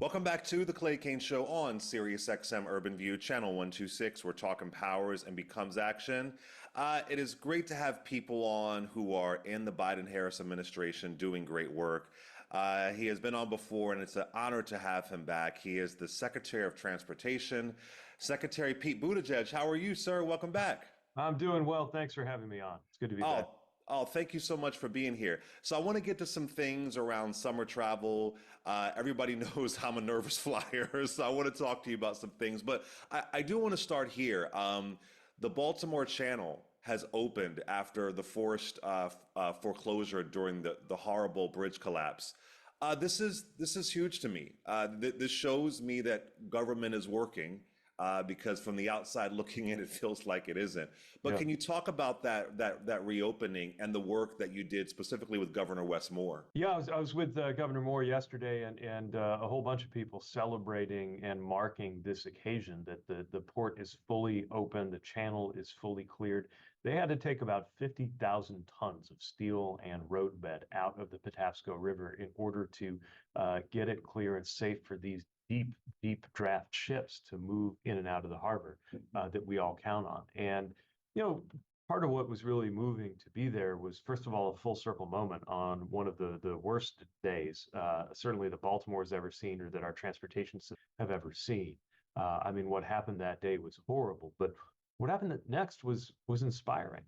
Welcome back to the Clay Kane Show on Sirius XM Urban View, Channel 126. We're talking powers and becomes action. It is great to have people on who are in the Biden-Harris administration doing great work. He has been on before, and it's an honor to have him back. He is the Secretary of Transportation, Secretary Pete Buttigieg. How are you, sir? Welcome back. I'm doing well. Thanks for having me on. It's good to be back. Thank you so much for being here. So I want to get to some things around summer travel. Everybody knows I'm a nervous flyer, so I want to talk to you about some things. But I do want to start here. The Baltimore Channel has opened after the forced foreclosure during the horrible bridge collapse. This is huge to me. This shows me that government is working because from the outside looking in, it feels like it isn't. But Yeah. can you talk about that reopening and the work that you did specifically with Governor Wes Moore? Yeah, I was with Governor Moore yesterday and a whole bunch of people celebrating and marking this occasion that the port is fully open, the channel is fully cleared. They had to take about 50,000 tons of steel and roadbed out of the Patapsco River in order to get it clear and safe for these deep draft ships to move in and out of the harbor that we all count on. And you know, part of what was really moving to be there was, first of all, a full circle moment on one of the worst days, certainly that Baltimore's ever seen or that our transportation system have ever seen. I mean, what happened that day was horrible, but what happened next was inspiring.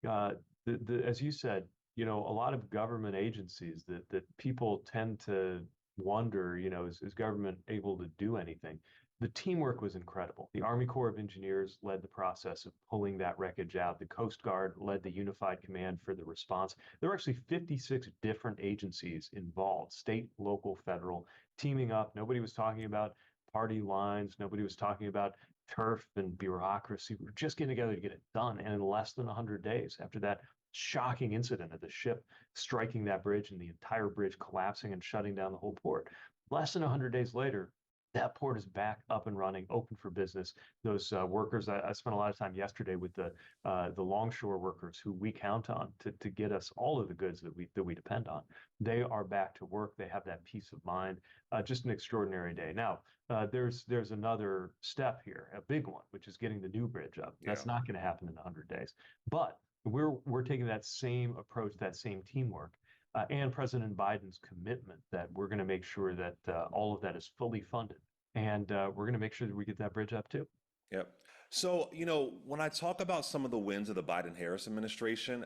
As you said, a lot of government agencies that people tend to wonder, is government able to do anything? The teamwork was incredible. The Army Corps of Engineers led the process of pulling that wreckage out. The Coast Guard led the unified command for the response. There were actually 56 different agencies involved, state, local, federal, teaming up. Nobody was talking about party lines. Nobody was talking about turf and bureaucracy. We were just getting together to get it done. And in less than 100 days after that shocking incident of the ship striking that bridge and the entire bridge collapsing and shutting down the whole port, less than 100 days later, that port is back up and running, open for business. Those workers, I spent a lot of time yesterday with the longshore workers who we count on to get us all of the goods that we depend on. They are back to work. They have that peace of mind. Just an extraordinary day. Now, there's another step here, a big one, which is getting the new bridge up. That's Yeah. not going to happen in 100 days, but we're taking that same approach, that same teamwork and President Biden's commitment that we're going to make sure that all of that is fully funded. And we're going to make sure that we get that bridge up too. Yep. So, when I talk about some of the wins of the Biden-Harris administration,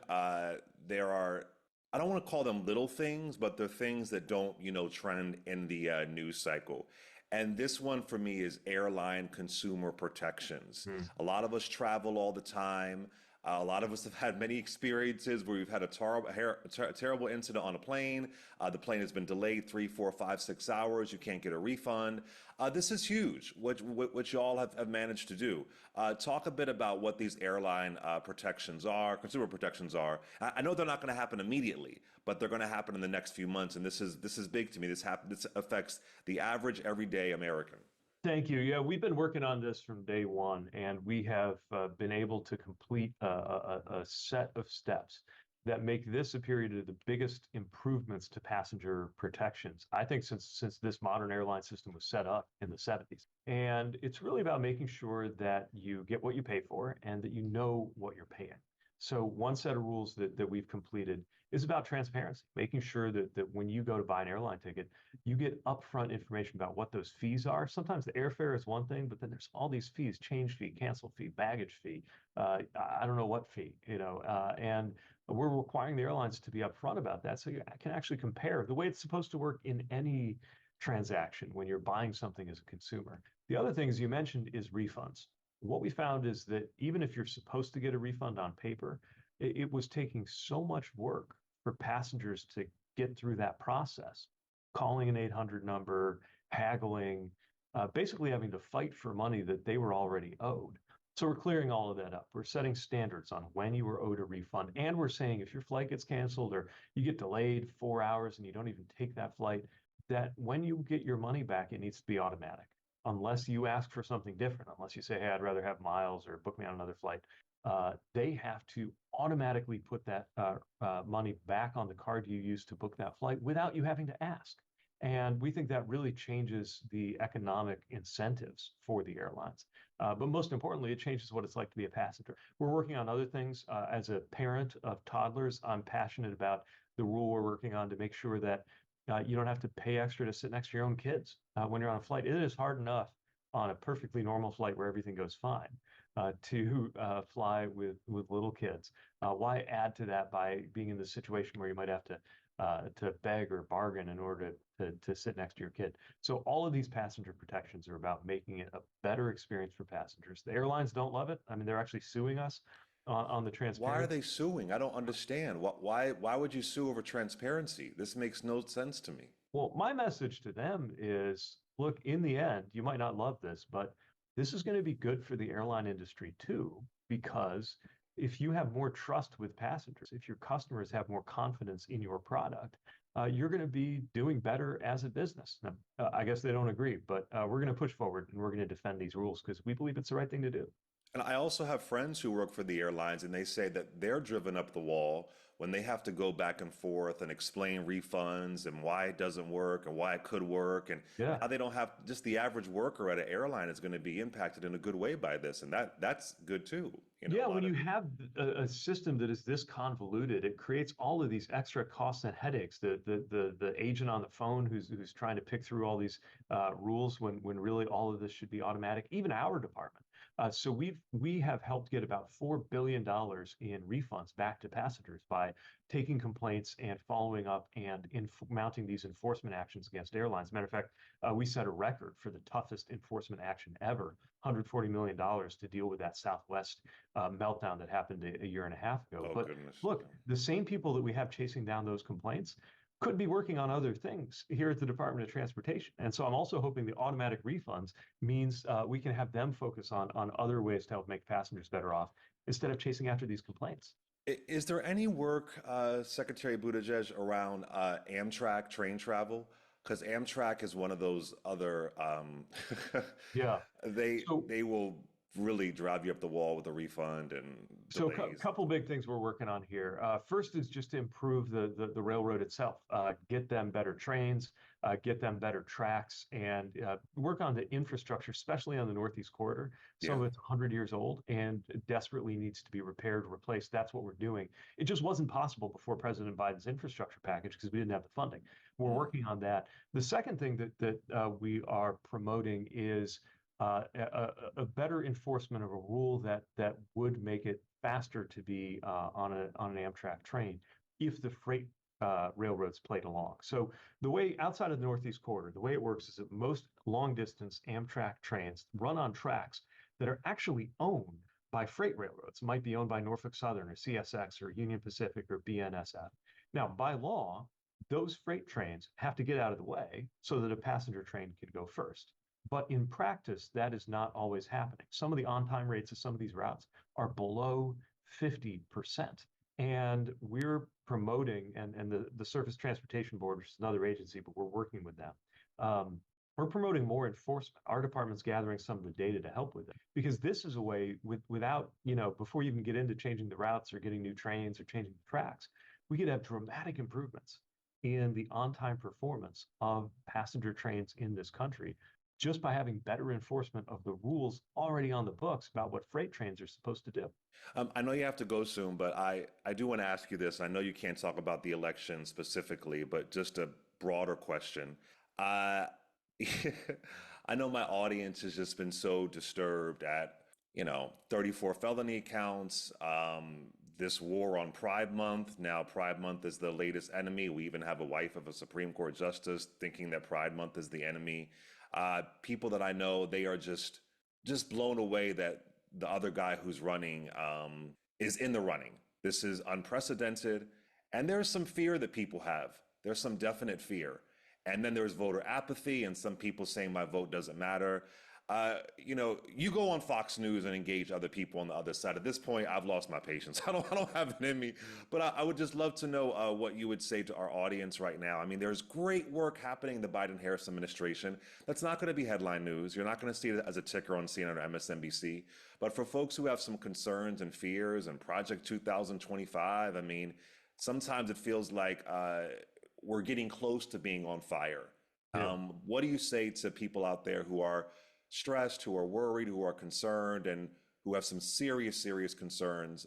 there are, I don't want to call them little things, but they're things that don't, trend in the news cycle. And this one for me is airline consumer protections. Hmm. A lot of us travel all the time. A lot of us have had many experiences where we've had a terrible incident on a plane. The plane has been delayed 3, 4, 5, 6 hours. You can't get a refund. This is huge, what you all have managed to do. Talk a bit about what these airline protections are, consumer protections are. I know they're not going to happen immediately, but they're going to happen in the next few months. And this is big to me. This affects the average everyday American. Thank you. Yeah, we've been working on this from day one, and we have been able to complete a set of steps that make this a period of the biggest improvements to passenger protections, I think, since this modern airline system was set up in the 70s. And it's really about making sure that you get what you pay for and that you know what you're paying. So one set of rules that we've completed is about transparency, making sure that when you go to buy an airline ticket, you get upfront information about what those fees are. Sometimes the airfare is one thing, but then there's all these fees: change fee, cancel fee, baggage fee, I don't know what fee, and we're requiring the airlines to be upfront about that so you can actually compare the way it's supposed to work in any transaction when you're buying something as a consumer. The other thing, as you mentioned, is refunds. What we found is that even if you're supposed to get a refund on paper, it was taking so much work for passengers to get through that process, calling an 800 number, haggling, basically having to fight for money that they were already owed. So we're clearing all of that up. We're setting standards on when you were owed a refund. And we're saying if your flight gets canceled or you get delayed 4 hours and you don't even take that flight, that when you get your money back, it needs to be automatic. Unless you ask for something different, unless you say, hey, I'd rather have miles or book me on another flight, they have to automatically put that money back on the card you used to book that flight without you having to ask. And we think that really changes the economic incentives for the airlines. But most importantly, it changes what it's like to be a passenger. We're working on other things. As a parent of toddlers, I'm passionate about the rule we're working on to make sure that you don't have to pay extra to sit next to your own kids when you're on a flight. It is hard enough on a perfectly normal flight where everything goes fine to fly with little kids. Why add to that by being in the situation where you might have to beg or bargain in order to sit next to your kid? So all of these passenger protections are about making it a better experience for passengers. The airlines don't love it. I mean, they're actually suing us on the Why are transparency. they suing? I don't understand. Why would you sue over transparency? This makes no sense to me. Well, my message to them is, look, in the end, you might not love this, but this is going to be good for the airline industry too, because if you have more trust with passengers, if your customers have more confidence in your product, you're going to be doing better as a business. Now, I guess they don't agree, but we're going to push forward and we're going to defend these rules because we believe it's the right thing to do. And I also have friends who work for the airlines, and they say that they're driven up the wall when they have to go back and forth and explain refunds and why it doesn't work and why it could work, and Yeah. how they don't have just the average worker at an airline is going to be impacted in a good way by this, and that's good too. A Yeah, when lot you of have a system that is this convoluted, it creates all of these extra costs and headaches. The agent on the phone who's trying to pick through all these rules when really all of this should be automatic. Even our department. So we have helped get about $4 billion in refunds back to passengers by taking complaints and following up and mounting these enforcement actions against airlines. Matter of fact, we set a record for the toughest enforcement action ever, $140 million to deal with that Southwest meltdown that happened a year and a half ago. oh But goodness, look, the same people that we have chasing down those complaints could be working on other things here at the Department of Transportation. And so I'm also hoping the automatic refunds means we can have them focus on other ways to help make passengers better off instead of chasing after these complaints. Is there any work, Secretary Buttigieg, around Amtrak train travel? Because Amtrak is one of those other Yeah. So they will really drive you up the wall with a refund and So a delays. couple big things we're working on here. First is just to improve the railroad itself, get them better trains, get them better tracks, and work on the infrastructure, especially on the Northeast Corridor. Some Yeah. of it's 100 years old and desperately needs to be repaired, replaced. That's what we're doing. It just wasn't possible before President Biden's infrastructure package because we didn't have the funding. We're Mm. working on that. The second thing that we are promoting is a better enforcement of a rule that would make it faster to be on an Amtrak train if the freight railroads played along. So the way outside of the Northeast Corridor, the way it works is that most long distance Amtrak trains run on tracks that are actually owned by freight railroads. It might be owned by Norfolk Southern or CSX or Union Pacific or BNSF. Now, by law, those freight trains have to get out of the way so that a passenger train can go first. But in practice, that is not always happening. Some of the on-time rates of some of these routes are below 50%. And we're promoting, and the Surface Transportation Board, which is another agency, but we're working with them. We're promoting more enforcement. Our department's gathering some of the data to help with it because this is a way without, before you even get into changing the routes or getting new trains or changing the tracks, we could have dramatic improvements in the on-time performance of passenger trains in this country just by having better enforcement of the rules already on the books about what freight trains are supposed to do. I know you have to go soon, but I do want to ask you this. I know you can't talk about the election specifically, but just a broader question. Uh, I know my audience has just been so disturbed at, 34 felony counts, this war on Pride Month. Now, Pride Month is the latest enemy. We even have a wife of a Supreme Court justice thinking that Pride Month is the enemy. People that I know, they are just blown away that the other guy who's running is in the running. This is unprecedented, and there's some fear that people have. There's some definite fear, and then there's voter apathy, and some people saying my vote doesn't matter. You go on Fox News and engage other people on the other side. At this point, I've lost my patience. I don't have it in me. But I would just love to know what you would say to our audience right now. I mean, there's great work happening in the Biden-Harris administration. That's not going to be headline news. You're not going to see it as a ticker on CNN or MSNBC. But for folks who have some concerns and fears and Project 2025, I mean, sometimes it feels like we're getting close to being on fire. Yeah. What do you say to people out there who are stressed, who are worried, who are concerned, and who have some serious, serious concerns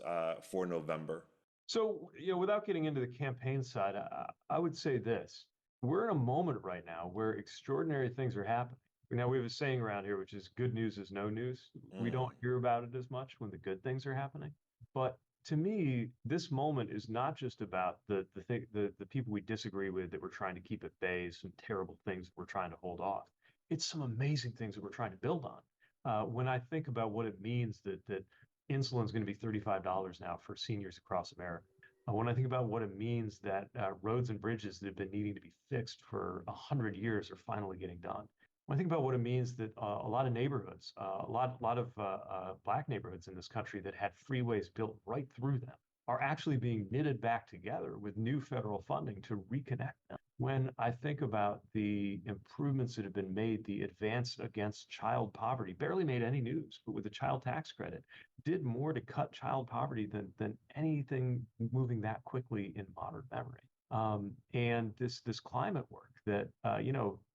for November? So, without getting into the campaign side, I would say this. We're in a moment right now where extraordinary things are happening. Now, we have a saying around here, which is good news is no news. We Mm, don't hear about it as much when the good things are happening. But to me, this moment is not just about the people we disagree with that we're trying to keep at bay, some terrible things that we're trying to hold off. It's some amazing things that we're trying to build on. When I think about what it means that insulin is going to be $35 now for seniors across America. When I think about what it means that roads and bridges that have been needing to be fixed for 100 years are finally getting done. When I think about what it means that a lot of neighborhoods, a lot of black neighborhoods in this country that had freeways built right through them are actually being knitted back together with new federal funding to reconnect them. When I think about the improvements that have been made, the advance against child poverty barely made any news, but with the child tax credit, did more to cut child poverty than anything moving that quickly in modern memory. And this climate work that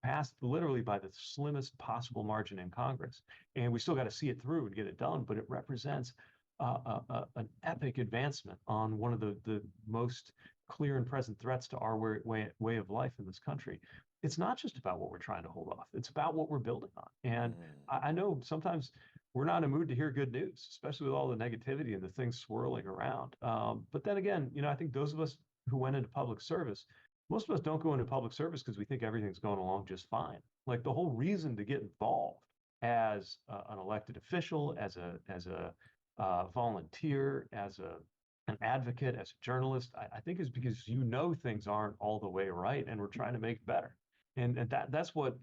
passed literally by the slimmest possible margin in Congress, and we still got to see it through and get it done, but it represents an epic advancement on one of the most clear and present threats to our way of life in this country. It's not just about what we're trying to hold off; it's about what we're building on. And mm. I know sometimes we're not in a mood to hear good news, especially with all the negativity and the things swirling around. But then again, I think those of us who went into public service, most of us don't go into public service because we think everything's going along just fine. Like the whole reason to get involved as an elected official, as a volunteer, as an advocate, as a journalist, I think is because things aren't all the way right, and we're trying to make it better. And that's what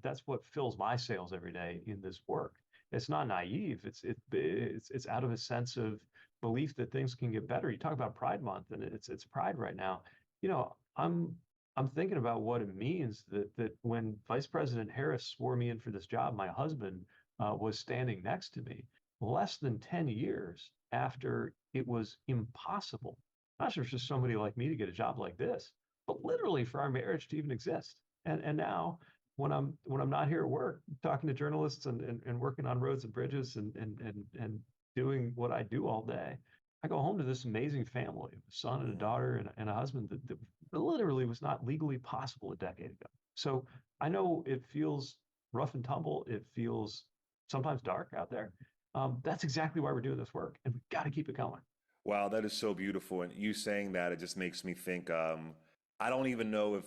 fills my sails every day in this work. It's not naive. It's out of a sense of belief that things can get better. You talk about Pride Month, and it's Pride right now. I'm thinking about what it means that when Vice President Harris swore me in for this job, my husband was standing next to me less than 10 years after it was impossible, not just for somebody like me to get a job like this, but literally for our marriage to even exist. And now when I'm not here at work talking to journalists and working on roads and bridges and doing what I do all day, I go home to this amazing family, a son and a daughter and a husband that literally was not legally possible a decade ago. So I know it feels rough and tumble. It feels sometimes dark out there. That's exactly why we're doing this work, and we've got to keep it going. Wow, that is so beautiful. And you saying that, it just makes me think, I don't even know if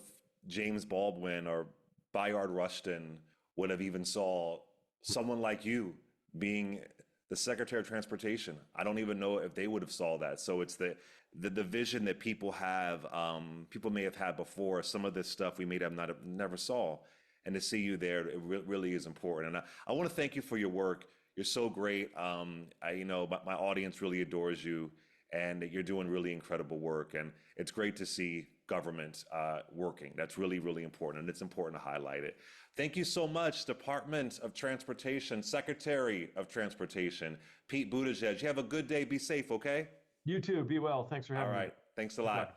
James Baldwin or Bayard Rustin would have even saw someone like you being the Secretary of Transportation. I don't even know if they would have saw that. So it's the vision that people have, people may have had before. Some of this stuff we may have not have never saw, and to see you there, it really is important. And I want to thank you for your work. You're so great. My audience really adores you, and you're doing really incredible work. And it's great to see government working. That's really, really important, and it's important to highlight it. Thank you so much, Department of Transportation, Secretary of Transportation, Pete Buttigieg. You have a good day. Be safe, okay? You too. Be well. Thanks for All having me. right. Thanks a Bye. lot.